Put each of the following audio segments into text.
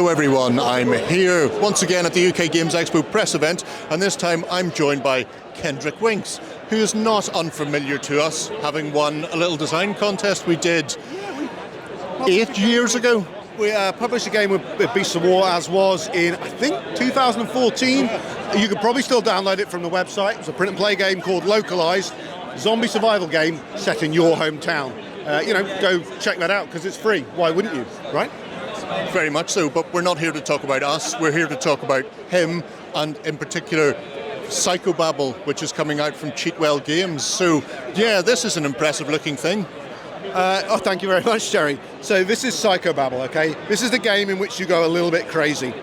Hello everyone, I'm here once again at the UK Games Expo press event, and this time I'm joined by Kendrick Winks, who is not unfamiliar to us, having won a little design contest we did 8 years ago. We published a game with Beasts of War, as was in, I think, 2014. You could probably still download it from the website. It was a print and play game called Localized, zombie survival game set in your hometown. Go check that out because it's free. Why wouldn't you, right? Very much so, but we're not here to talk about us, we're here to talk about him, and in particular PsychoBabble, which is coming out from Cheatwell Games. So yeah, this is an impressive looking thing. Thank you very much, Gerry. So this is PsychoBabble, okay? This is the game in which you go a little bit crazy.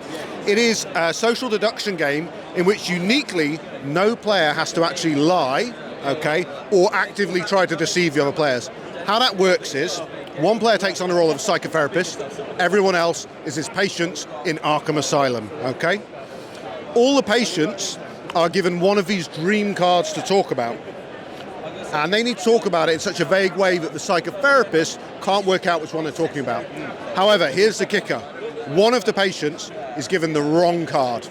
It is a social deduction game in which uniquely no player has to actually lie, okay, or actively try to deceive the other players. How that works is, one player takes on the role of psychotherapist, everyone else is his patient in Arkham Asylum, okay? All the patients are given one of these dream cards to talk about. And they need to talk about it in such a vague way that the psychotherapist can't work out which one they're talking about. However, here's the kicker. One of the patients is given the wrong card.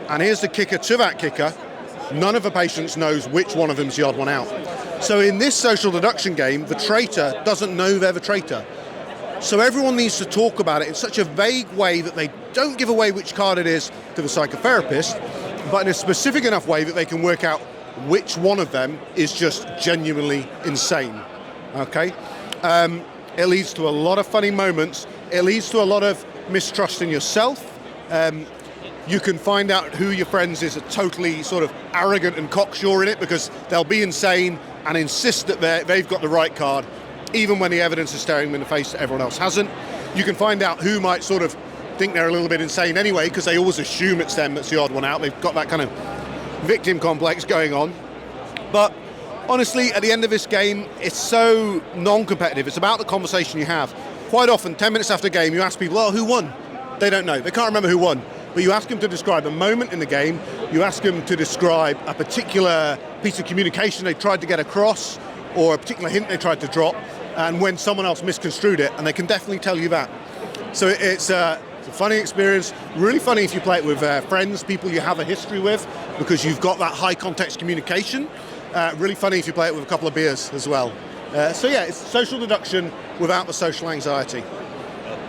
And here's the kicker to that kicker. None of the patients knows which one of them's the odd one out. So in this social deduction game, the traitor doesn't know they're the traitor. So everyone needs to talk about it in such a vague way that they don't give away which card it is to the psychotherapist, but in a specific enough way that they can work out which one of them is just genuinely insane, okay? It leads to a lot of funny moments. It leads to a lot of mistrust in yourself. You can find out who your friends is totally sort of arrogant and cocksure in it because they'll be insane and insist that they've got the right card, even when the evidence is staring them in the face that everyone else hasn't. You can find out who might sort of think they're a little bit insane anyway because they always assume it's them that's the odd one out. They've got that kind of victim complex going on. But honestly, at the end of this game, it's so non-competitive. It's about the conversation you have. Quite often, 10 minutes after a game, you ask people, oh, who won? They don't know. They can't remember who won. But you ask them to describe a moment in the game. You ask them to describe a particular piece of communication they tried to get across or a particular hint they tried to drop, and when someone else misconstrued it, and they can definitely tell you that. So it's a funny experience, really funny if you play it with friends, people you have a history with, because you've got that high context communication. Really funny if you play it with a couple of beers as well. So yeah, it's social deduction without the social anxiety.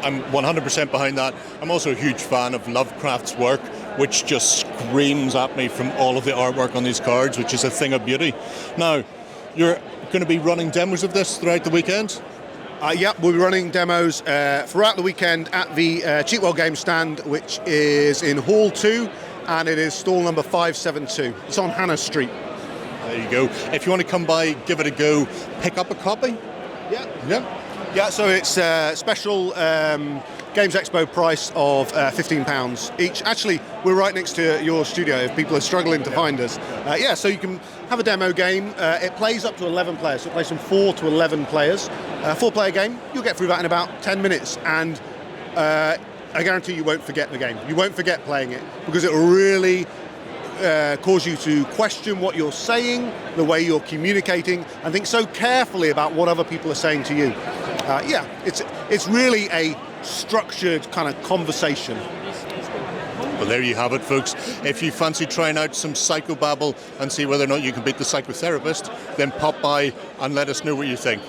I'm 100% behind that. I'm also a huge fan of Lovecraft's work, which just screams at me from all of the artwork on these cards, which is a thing of beauty. Now, you're going to be running demos of this throughout the weekend? Yep, we'll be running demos throughout the weekend at the Cheatwell Games stand, which is in Hall 2, and it is stall number 572. It's on Hannah Street. There you go. If you want to come by, give it a go, pick up a copy. Yeah, so it's a special Games Expo price of £15 each. Actually, we're right next to your studio if people are struggling to find us. So you can have a demo game. It plays up to 11 players, so it plays from 4 to 11 players. A 4-player game, you'll get through that in about 10 minutes, and I guarantee you won't forget the game. You won't forget playing it, because it will really cause you to question what you're saying, the way you're communicating, and think so carefully about what other people are saying to you. It's really a structured kind of conversation. Well, there you have it, folks. If you fancy trying out some PsychoBabble and see whether or not you can beat the psychotherapist, then pop by and let us know what you think.